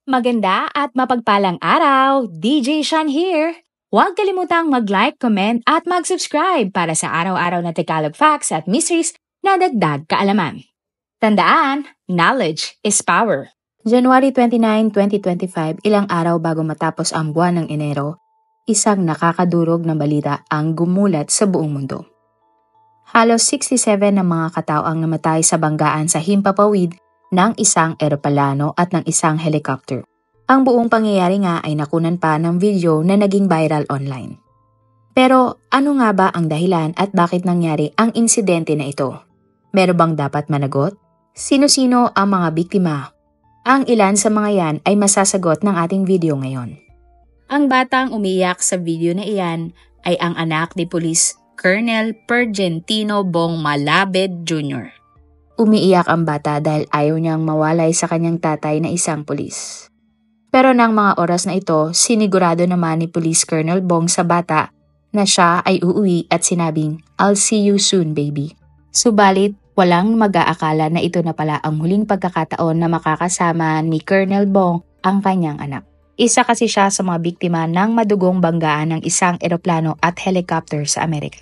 Maganda at mapagpalang araw! DJ Shan here! Huwag kalimutang mag-like, comment at mag-subscribe para sa araw-araw na Tagalog facts at mysteries na dagdag kaalaman. Tandaan, knowledge is power. January 29, 2025, ilang araw bago matapos ang buwan ng Enero, isang nakakadurog na balita ang gumulat sa buong mundo. Halos 67 na mga katao ang namatay sa banggaan sa himpapawid ng isang eroplano at ng isang helicopter. Ang buong pangyayari nga ay nakunan pa ng video na naging viral online. Pero ano nga ba ang dahilan at bakit nangyari ang insidente na ito? Meron bang dapat managot? Sino-sino ang mga biktima? Ang ilan sa mga yan ay masasagot ng ating video ngayon. Ang batang umiyak sa video na iyan ay ang anak ni Police Colonel Pergentino Bong Malabed Jr. Umiiyak ang bata dahil ayaw niyang mawalay sa kanyang tatay na isang pulis. Pero nang mga oras na ito, sinigurado naman ni Police Colonel Bong sa bata na siya ay uuwi at sinabing, "I'll see you soon, baby." Subalit, walang mag-aakala na ito na pala ang huling pagkakataon na makakasama ni Colonel Bong ang kanyang anak. Isa kasi siya sa mga biktima ng madugong banggaan ng isang eroplano at helicopter sa Amerika.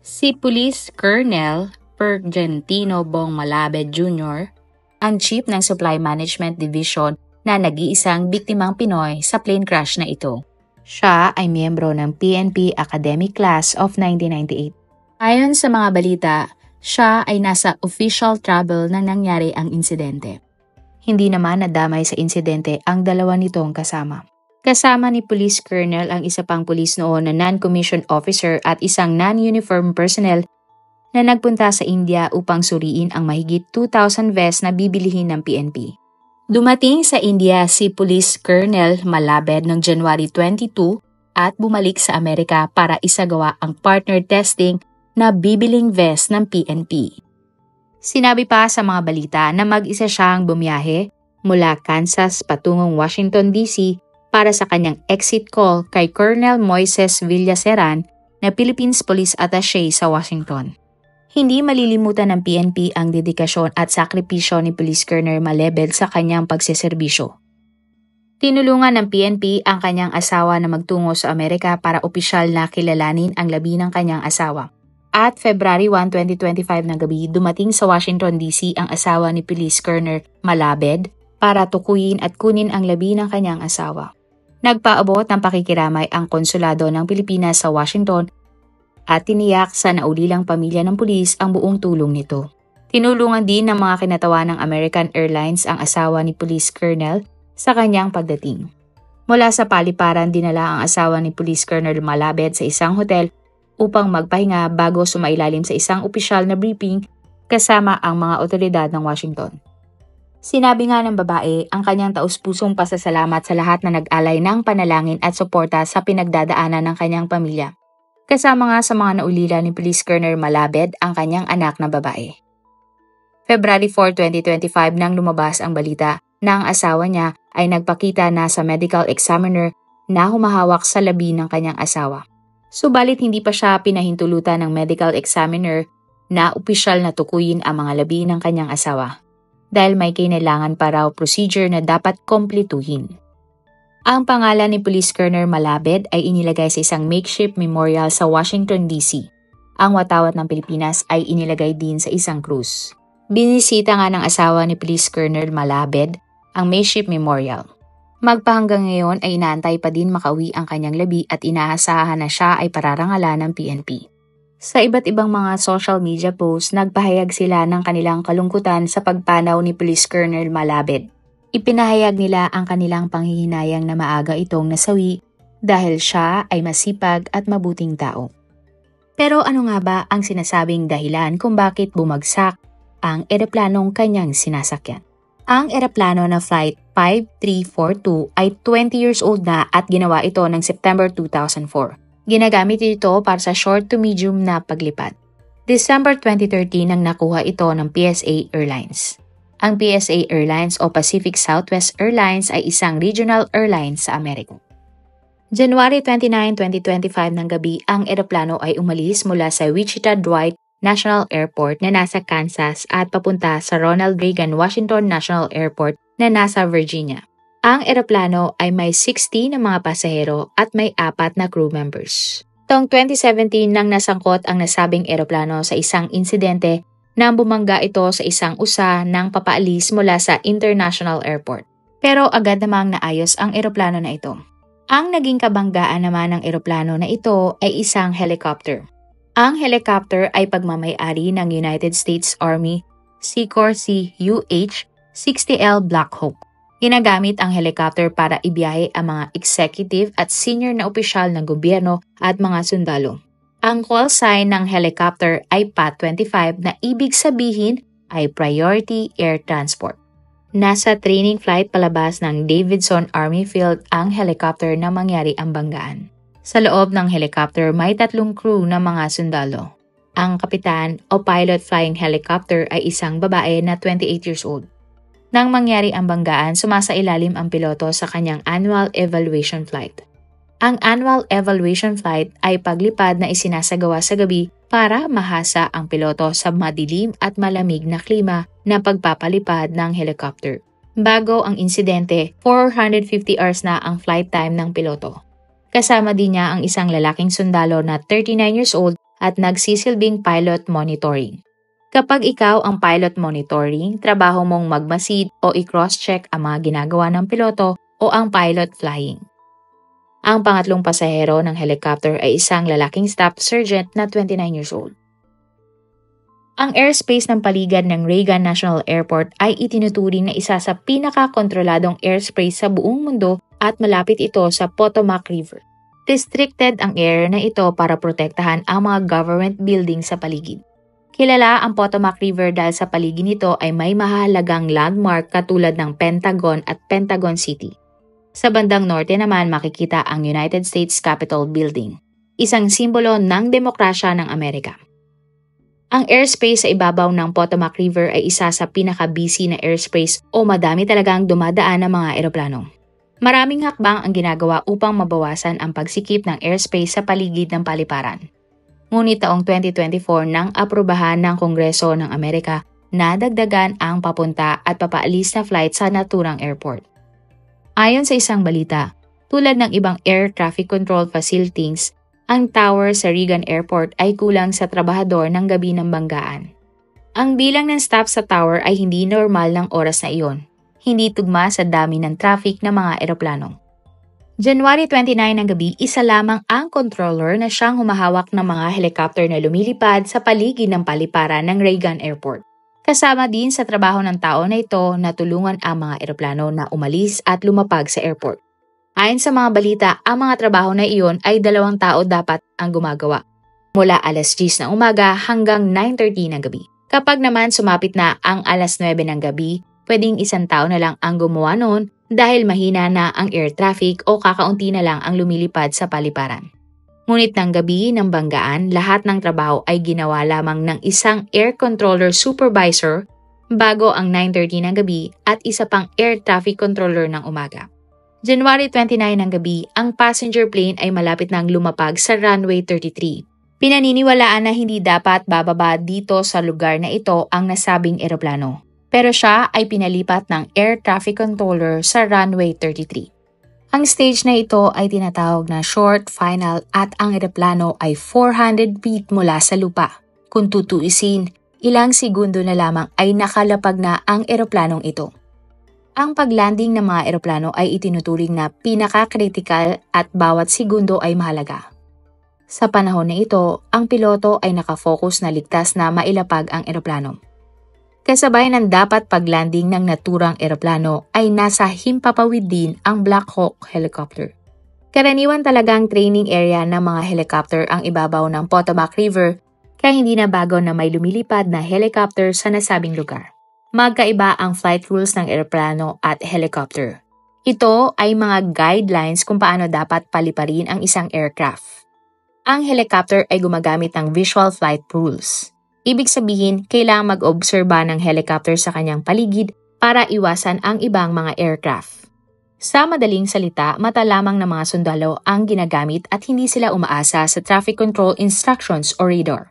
Si Police Colonel Pergentino Bong Malabed Jr., ang chief ng Supply Management Division na nag-iisang biktimang Pinoy sa plane crash na ito. Siya ay miyembro ng PNP Academic Class of 1998. Ayon sa mga balita, siya ay nasa official travel nang nangyari ang insidente. Hindi naman nadamay sa insidente ang dalawa nitong kasama. Kasama ni Police Colonel ang isa pang pulis noon na non-commissioned officer at isang non-uniform personnel na nagpunta sa India upang suriin ang mahigit 2,000 vests na bibilihin ng PNP. Dumating sa India si Police Colonel Malabed noong January 22 at bumalik sa Amerika para isagawa ang partner testing na bibiling vest ng PNP. Sinabi pa sa mga balita na mag-isa siyang bumiyahe mula Kansas patungong Washington DC para sa kanyang exit call kay Colonel Moises Villaseran na Philippines Police Attaché sa Washington. Hindi malilimutan ng PNP ang dedikasyon at sakripisyo ni Police Colonel Malabed sa kanyang pagseserbisyo. Tinulungan ng PNP ang kanyang asawa na magtungo sa Amerika para opisyal na kilalanin ang labi ng kanyang asawa. At February 1, 2025 ng gabi, dumating sa Washington DC ang asawa ni Police Colonel Malabed para tukuyin at kunin ang labi ng kanyang asawa. Nagpaabot ng pakikiramay ang konsulado ng Pilipinas sa Washington at tiniyak sa naulilang pamilya ng pulis ang buong tulong nito. Tinulungan din ng mga kinatawa ng American Airlines ang asawa ni Police Colonel sa kanyang pagdating. Mula sa paliparan, dinala ang asawa ni Police Colonel Malabed sa isang hotel upang magpahinga bago sumailalim sa isang opisyal na briefing kasama ang mga otoridad ng Washington. Sinabi nga ng babae ang kanyang taus-pusong pasasalamat sa lahat na nag-alay ng panalangin at suporta sa pinagdadaanan ng kanyang pamilya. Kasama nga sa mga naulila ni Police Colonel Malabed ang kanyang anak na babae. February 4, 2025 nang lumabas ang balita na ang asawa niya ay nagpakita na sa medical examiner na humahawak sa labi ng kanyang asawa. Subalit hindi pa siya pinahintulutan ng medical examiner na opisyal na tukuyin ang mga labi ng kanyang asawa dahil may kinailangan pa raw procedure na dapat kompletuhin. Ang pangalan ni Police Colonel Malabed ay inilagay sa isang makeshift memorial sa Washington DC. Ang watawat ng Pilipinas ay inilagay din sa isang krus. Binisita nga ng asawa ni Police Colonel Malabed ang makeshift memorial. Magpahanggang ngayon ay inaantay pa din makauwi ang kanyang labi at inaasahan na siya ay pararangalan ng PNP. Sa iba't ibang mga social media posts, nagpahayag sila ng kanilang kalungkutan sa pagpanaw ni Police Colonel Malabed. Ipinahayag nila ang kanilang panghihinayang na maaga itong nasawi dahil siya ay masipag at mabuting tao. Pero ano nga ba ang sinasabing dahilan kung bakit bumagsak ang eroplanong kanyang sinasakyan? Ang eroplano na Flight 5342 ay 20 years old na at ginawa ito ng September 2004. Ginagamit ito para sa short to medium na paglipad. December 2013 nang nakuha ito ng PSA Airlines. Ang PSA Airlines o Pacific Southwest Airlines ay isang regional airline sa Amerika. January 29, 2025 ng gabi, ang eroplano ay umalis mula sa Wichita Dwight National Airport na nasa Kansas at papunta sa Ronald Reagan Washington National Airport na nasa Virginia. Ang eroplano ay may 60 na mga pasahero at may 4 na crew members. Taong 2017 nang nasangkot ang nasabing eroplano sa isang insidente nang bumangga ito sa isang usa ng papaalis mula sa International Airport. Pero agad namang naayos ang eroplano na ito. Ang naging kabanggaan naman ng eroplano na ito ay isang helicopter. Ang helicopter ay pagmamay-ari ng United States Army Sikorsky UH-60L Black Hawk. Ginagamit ang helicopter para ibiyahe ang mga executive at senior na opisyal ng gobyerno at mga sundalo. Ang call sign ng helicopter ay PAT-25 na ibig sabihin ay Priority Air Transport. Nasa training flight palabas ng Davidson Army Field ang helicopter na mangyari ang banggaan. Sa loob ng helicopter may 3 crew na mga sundalo. Ang kapitan o pilot flying helicopter ay isang babae na 28 years old. Nang mangyari ang banggaan, sumasailalim ang piloto sa kanyang annual evaluation flight. Ang annual evaluation flight ay paglipad na isinasagawa sa gabi para mahasa ang piloto sa madilim at malamig na klima na pagpapalipad ng helicopter. Bago ang insidente, 450 hours na ang flight time ng piloto. Kasama din niya ang isang lalaking sundalo na 39 years old at nagsisilbing pilot monitoring. Kapag ikaw ang pilot monitoring, trabaho mong magmasid o i-cross-check ang mga ginagawa ng piloto o ang pilot flying. Ang pangatlong pasahero ng helicopter ay isang lalaking staff sergeant na 29 years old. Ang airspace ng paligid ng Reagan National Airport ay itinuturing na isa sa pinaka-kontroladong airspace sa buong mundo at malapit ito sa Potomac River. Restricted ang area na ito para protektahan ang mga government buildings sa paligid. Kilala ang Potomac River dahil sa paligid nito ay may mahalagang landmark katulad ng Pentagon at Pentagon City. Sa bandang norte naman makikita ang United States Capitol Building, isang simbolo ng demokrasya ng Amerika. Ang airspace sa ibabaw ng Potomac River ay isa sa pinaka-busy na airspace o madami talagang dumadaan ng mga eroplano. Maraming hakbang ang ginagawa upang mabawasan ang pagsikip ng airspace sa paligid ng paliparan. Ngunit taong 2024 nang aprubahan ng Kongreso ng Amerika na dagdagan ang papunta at papaalis na flight sa naturang airport. Ayon sa isang balita, tulad ng ibang air traffic control facilities, ang tower sa Reagan Airport ay kulang sa trabahador ng gabi ng banggaan. Ang bilang ng staff sa tower ay hindi normal ng oras na iyon, hindi tugma sa dami ng traffic ng mga eroplano. January 29 ng gabi, isa lamang ang controller na siyang humahawak ng mga helicopter na lumilipad sa paligid ng paliparan ng Reagan Airport. Kasama din sa trabaho ng tao na ito na tulungan ang mga eroplano na umalis at lumapag sa airport. Ayon sa mga balita, ang mga trabaho na iyon ay 2 tao dapat ang gumagawa. Mula alas 10 ng umaga hanggang 9:30 ng gabi. Kapag naman sumapit na ang alas 9 ng gabi, pwedeng 1 tao na lang ang gumawa noon dahil mahina na ang air traffic o kakaunti na lang ang lumilipad sa paliparan. Ngunit ng gabi ng banggaan, lahat ng trabaho ay ginawa lamang ng isang air controller supervisor bago ang 9:30 ng gabi at isa pang air traffic controller ng umaga. January 29 ng gabi, ang passenger plane ay malapit nang lumapag sa runway 33. Pinaniniwalaan na hindi dapat bababa dito sa lugar na ito ang nasabing eroplano. Pero siya ay pinalipat ng air traffic controller sa runway 33. Ang stage na ito ay tinatawag na short final at ang eroplano ay 400 feet mula sa lupa. Kung tutuisin, ilang segundo na lamang ay nakalapag na ang eroplanong ito. Ang paglanding ng mga eroplano ay itinuturing na pinaka-critical at bawat segundo ay mahalaga. Sa panahon na ito, ang piloto ay nakafocus na ligtas na mailapag ang eroplano. Kasabay ng dapat paglanding ng naturang eroplano ay nasa himpapawid din ang Black Hawk helicopter. Karaniwan talagang training area ng mga helicopter ang ibabaw ng Potomac River kaya hindi na bago na may lumilipad na helicopter sa nasabing lugar. Magkaiba ang flight rules ng eroplano at helicopter. Ito ay mga guidelines kung paano dapat paliparin ang isang aircraft. Ang helicopter ay gumagamit ng visual flight rules. Ibig sabihin, kailangang mag-obserba ng helicopter sa kanyang paligid para iwasan ang ibang mga aircraft. Sa madaling salita, mata lamang ng mga sundalo ang ginagamit at hindi sila umaasa sa traffic control instructions o radar.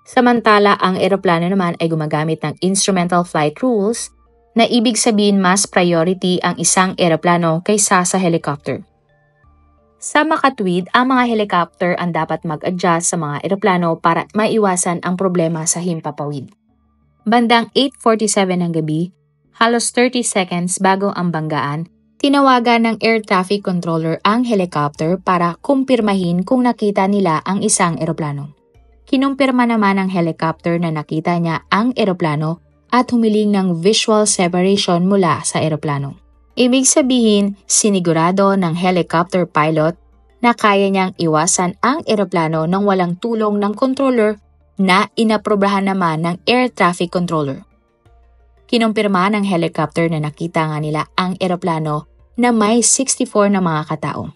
Samantala, ang eroplano naman ay gumagamit ng instrumental flight rules na ibig sabihin mas priority ang isang eroplano kaysa sa helicopter. Sa makatwid, ang mga helicopter ang dapat mag-adjust sa mga eroplano para maiwasan ang problema sa himpapawid. Bandang 8:47 ng gabi, halos 30 seconds bago ang banggaan, tinawagan ng air traffic controller ang helicopter para kumpirmahin kung nakita nila ang isang eroplano. Kinumpirma naman ng helicopter na nakita niya ang eroplano at humiling ng visual separation mula sa eroplano. Ibig sabihin, sinigurado ng helicopter pilot na kaya niyang iwasan ang eroplano nang walang tulong ng controller na inaprobahan naman ng air traffic controller. Kinumpirma ng helicopter na nakita nga nila ang eroplano na may 64 na mga katao.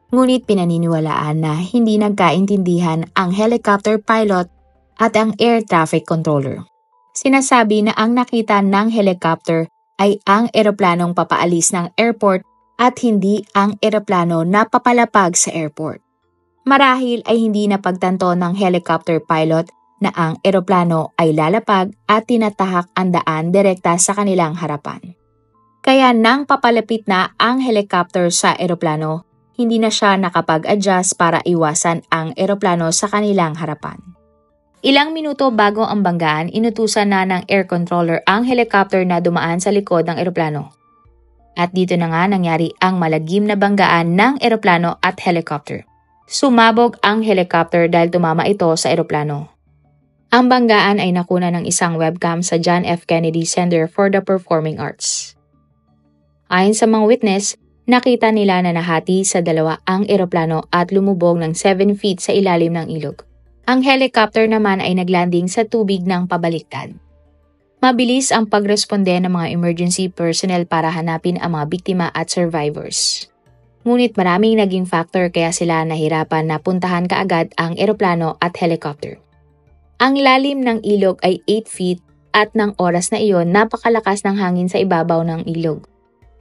Ngunit pinaniniwalaan na hindi nagkaintindihan ang helicopter pilot at ang air traffic controller. Sinasabi na ang nakita ng helicopter ay ang eroplanong papaalis ng airport at hindi ang eroplano na papalapag sa airport. Marahil ay hindi napagtanto ng helicopter pilot na ang eroplano ay lalapag at tinatahak ang daan direkta sa kanilang harapan. Kaya nang papalapit na ang helicopter sa eroplano, hindi na siya nakapag-adjust para iwasan ang eroplano sa kanilang harapan. Ilang minuto bago ang banggaan, inutusan na ng air controller ang helicopter na dumaan sa likod ng eroplano. At dito na nga nangyari ang malagim na banggaan ng eroplano at helicopter. Sumabog ang helicopter dahil tumama ito sa eroplano. Ang banggaan ay nakuna ng isang webcam sa John F. Kennedy Center for the Performing Arts. Ayon sa mga witness, nakita nila na nahati sa dalawa ang eroplano at lumubog ng 7 feet sa ilalim ng ilog. Ang helicopter naman ay naglanding sa tubig ng pabaliktad. Mabilis ang pagresponde ng mga emergency personnel para hanapin ang mga biktima at survivors. Ngunit maraming naging factor kaya sila nahirapan na puntahan kaagad ang eroplano at helicopter. Ang lalim ng ilog ay 8 feet at ng oras na iyon napakalakas ng hangin sa ibabaw ng ilog.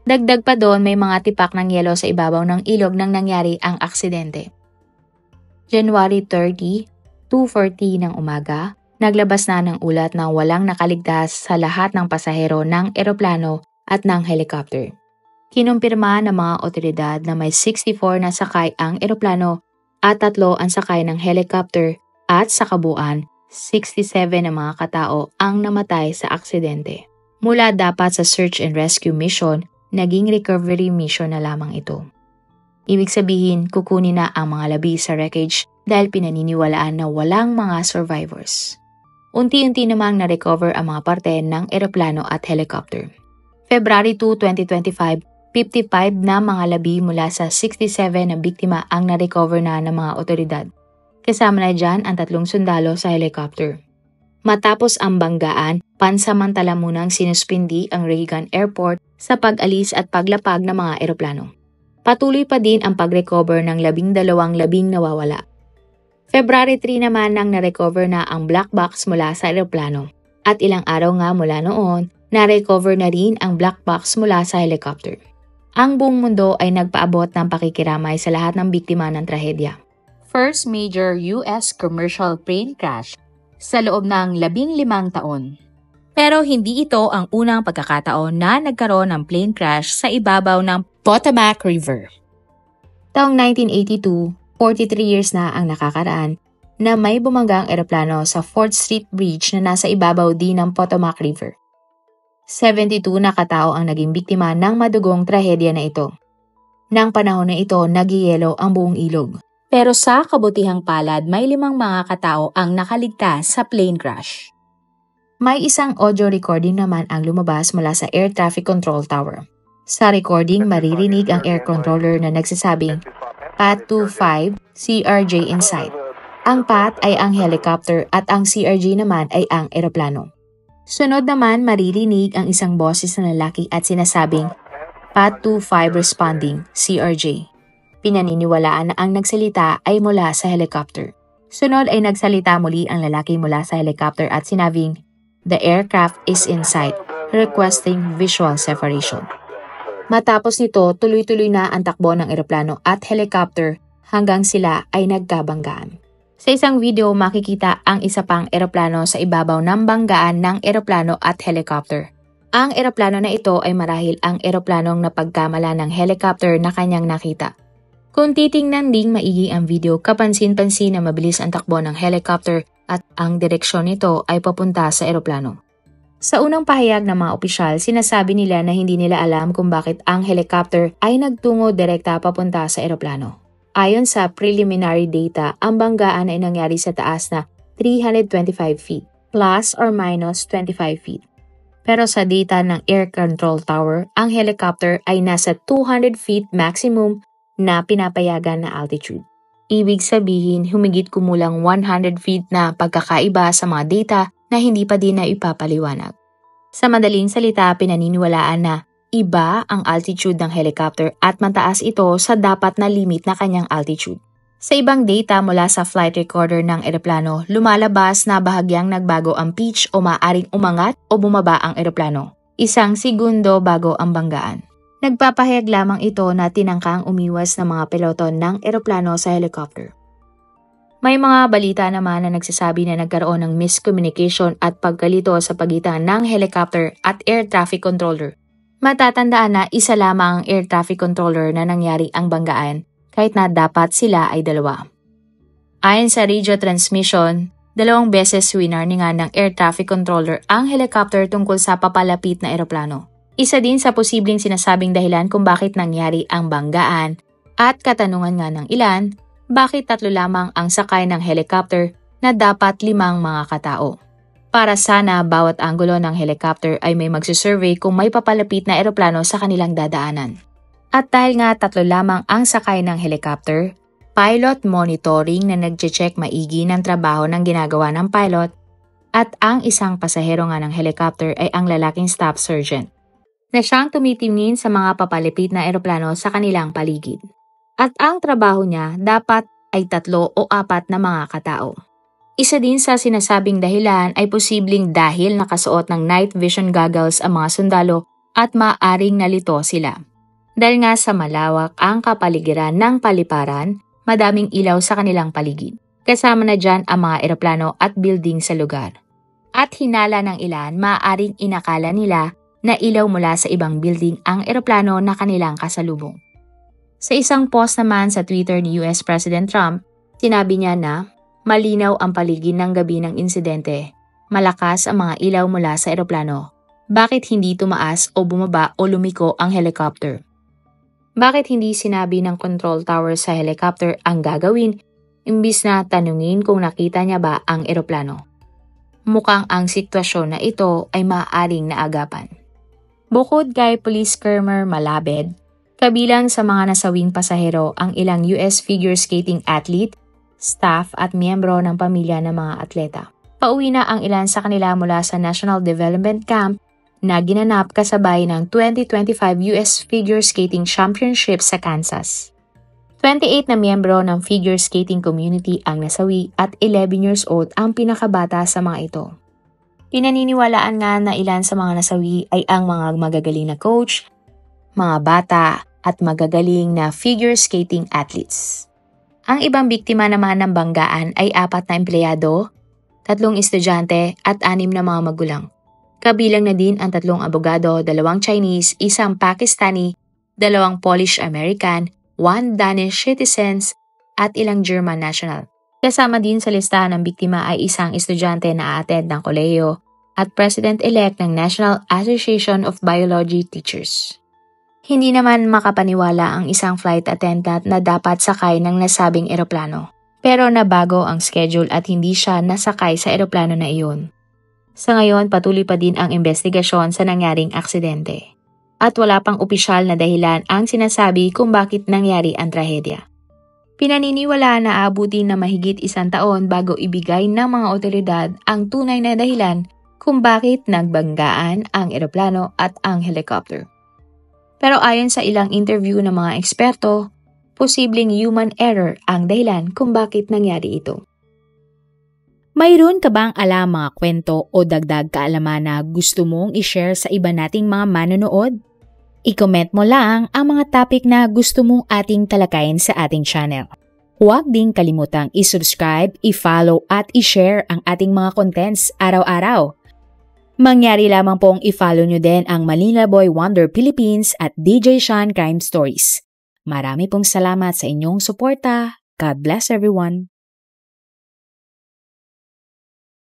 Dagdag pa doon may mga tipak ng yelo sa ibabaw ng ilog nang nangyari ang aksidente. January 30, 2:40 ng umaga, naglabas na ng ulat na walang nakaligtas sa lahat ng pasahero ng eroplano at ng helicopter. Kinumpirma ng mga otoridad na may 64 na sakay ang eroplano at 3 ang sakay ng helicopter at sa kabuuan, 67 na mga katao ang namatay sa aksidente. Mula dapat sa search and rescue mission, naging recovery mission na lamang ito. Ibig sabihin, kukunin na ang mga labi sa wreckage dahil pinaniniwalaan na walang mga survivors. Unti-unti namang na-recover ang mga parte ng eroplano at helicopter. February 2, 2025, 55 na mga labi mula sa 67 na biktima ang na-recover na ng mga otoridad. Kasama na dyan ang 3 sundalo sa helicopter. Matapos ang banggaan, pansamantala munang sinuspindi ang Reagan Airport sa pag-alis at paglapag ng mga eroplano. Patuloy pa din ang pag-recover ng 12 labing nawawala. February 3 naman nang na-recover na ang black box mula sa eroplano. At ilang araw nga mula noon, na-recover na rin ang black box mula sa helicopter. Ang buong mundo ay nagpaabot ng pakikiramay sa lahat ng biktima ng trahedya. First major US commercial plane crash sa loob ng 15 taon. Pero hindi ito ang unang pagkakataon na nagkaroon ng plane crash sa ibabaw ng Potomac River. Taong 1982, 43 years na ang nakakaraan na may bumanggang eroplano sa 4th Street Bridge na nasa ibabaw din ng Potomac River. 72 na katao ang naging biktima ng madugong trahedya na ito. Nang panahon na ito, nagyayelo ang buong ilog. Pero sa kabutihang palad, may 5 mga katao ang nakaligtas sa plane crash. May isang audio recording naman ang lumabas mula sa Air Traffic Control Tower. Sa recording, maririnig ang air controller na nagsasabing, Pat 25, CRJ in sight. Ang Pat ay ang helicopter at ang CRJ naman ay ang eroplano. Sunod naman, maririnig ang isang boses na lalaki at sinasabing, Pat 25 responding, CRJ. Pinaniniwalaan na ang nagsalita ay mula sa helicopter. Sunod ay nagsalita muli ang lalaki mula sa helicopter at sinabing, The aircraft is in sight, requesting visual separation. Matapos nito, tuloy-tuloy na ang takbo ng eroplano at helicopter hanggang sila ay nagkabanggaan. Sa isang video, makikita ang isa pang eroplano sa ibabaw ng banggaan ng eroplano at helicopter. Ang eroplano na ito ay marahil ang eroplanong napagkamala ng helicopter na kanyang nakita. Kung titingnan ding maigi ang video, kapansin-pansin na mabilis ang takbo ng helicopter at ang direksyon nito ay papunta sa eroplano. Sa unang pahayag ng mga opisyal, sinasabi nila na hindi nila alam kung bakit ang helicopter ay nagtungo direkta papunta sa eroplano. Ayon sa preliminary data, ang banggaan ay nangyari sa taas na 325 feet, plus or minus 25 feet. Pero sa data ng Air Control Tower, ang helicopter ay nasa 200 feet maximum na pinapayagan na altitude. Ibig sabihin, humigit kumulang 100 feet na pagkakaiba sa mga data na hindi pa din na ipapaliwanag. Sa madaling salita, pinaniniwalaan na iba ang altitude ng helicopter at mataas ito sa dapat na limit na kanyang altitude. Sa ibang data mula sa flight recorder ng eroplano, lumalabas na bahagyang nagbago ang pitch o maaring umangat o bumaba ang eroplano, 1 segundo bago ang banggaan. Nagpapahayag lamang ito na tinangkang umiwas ng mga piloto ng eroplano sa helicopter. May mga balita naman na nagsasabi na nagkaroon ng miscommunication at pagkalito sa pagitan ng helicopter at air traffic controller. Matatandaan na isa lamang ang air traffic controller na nangyari ang banggaan, kahit na dapat sila ay dalawa. Ayon sa radio transmission, 2 beses winarningan ng air traffic controller ang helicopter tungkol sa papalapit na eroplano. Isa din sa posibleng sinasabing dahilan kung bakit nangyari ang banggaan at katanungan nga ng ilan, bakit 3 lamang ang sakay ng helicopter na dapat 5 mga katao? Para sana bawat anggulo ng helicopter ay may magsusurvey kung may papalapit na eroplano sa kanilang dadaanan. At dahil nga 3 lamang ang sakay ng helicopter, pilot monitoring na nagche-check maigi ng trabaho ng ginagawa ng pilot at ang isang pasahero nga ng helicopter ay ang lalaking staff sergeant na siyang tumitingin sa mga papalapit na eroplano sa kanilang paligid. At ang trabaho niya dapat ay 3 o 4 na mga katao. Isa din sa sinasabing dahilan ay posibleng dahil nakasuot ng night vision goggles ang mga sundalo at maaring nalito sila. Dahil nga sa malawak ang kapaligiran ng paliparan, madaming ilaw sa kanilang paligid. Kasama na dyan ang mga eroplano at building sa lugar. At hinala ng ilan, maaaring inakala nila na ilaw mula sa ibang building ang eroplano na kanilang kasalubong. Sa isang post naman sa Twitter ni US President Trump, sinabi niya na malinaw ang paligid ng gabi ng insidente. Malakas ang mga ilaw mula sa eroplano. Bakit hindi tumaas o bumaba o lumiko ang helicopter? Bakit hindi sinabi ng control tower sa helicopter ang gagawin imbis na tanungin kung nakita niya ba ang eroplano? Mukhang ang sitwasyon na ito ay maaaring naagapan. Bukod kay Police Colonel Malabed, kabilang sa mga nasawing pasahero ang ilang US figure skating athlete, staff at miyembro ng pamilya ng mga atleta. Pauwi na ang ilan sa kanila mula sa National Development Camp na ginanap kasabay ng 2025 US Figure Skating Championship sa Kansas. 28 na miyembro ng figure skating community ang nasawi at 11 years old ang pinakabata sa mga ito. Pinaniniwalaan nga na ilan sa mga nasawi ay ang mga magagaling na coach, mga bata at magagaling na figure skating athletes. Ang ibang biktima naman ng banggaan ay 4 na empleyado, 3 estudyante at 6 na mga magulang. Kabilang na din ang 3 abogado, 2 Chinese, 1 Pakistani, 2 Polish-American, 1 Danish citizens at ilang German national. Kasama din sa listahan ng biktima ay 1 estudyante na a-attend ng kolehiyo at President-elect ng National Association of Biology Teachers. Hindi naman makapaniwala ang isang flight attendant na dapat sakay ng nasabing eroplano. Pero nabago ang schedule at hindi siya nasakay sa eroplano na iyon. Sa ngayon, patuloy pa din ang investigasyon sa nangyaring aksidente. At wala pang opisyal na dahilan ang sinasabi kung bakit nangyari ang trahedya. Pinaniniwala na aabutin na mahigit 1 taon bago ibigay ng mga otoridad ang tunay na dahilan kung bakit nagbanggaan ang eroplano at ang helicopter. Pero ayon sa ilang interview ng mga eksperto, posibleng human error ang dahilan kung bakit nangyari ito. Mayroon ka bang alam mga kwento o dagdag kaalaman na gusto mong i-share sa iba nating mga manonood? I-comment mo lang ang mga topic na gusto mong ating talakayin sa ating channel. Huwag ding kalimutang i-subscribe, i-follow at i-share ang ating mga contents araw-araw. Mangyari lamang pong i-follow nyo din ang Manila Boy Wonder Philippines at DJ Sean Crime Stories. Marami pong salamat sa inyong suporta. God bless everyone!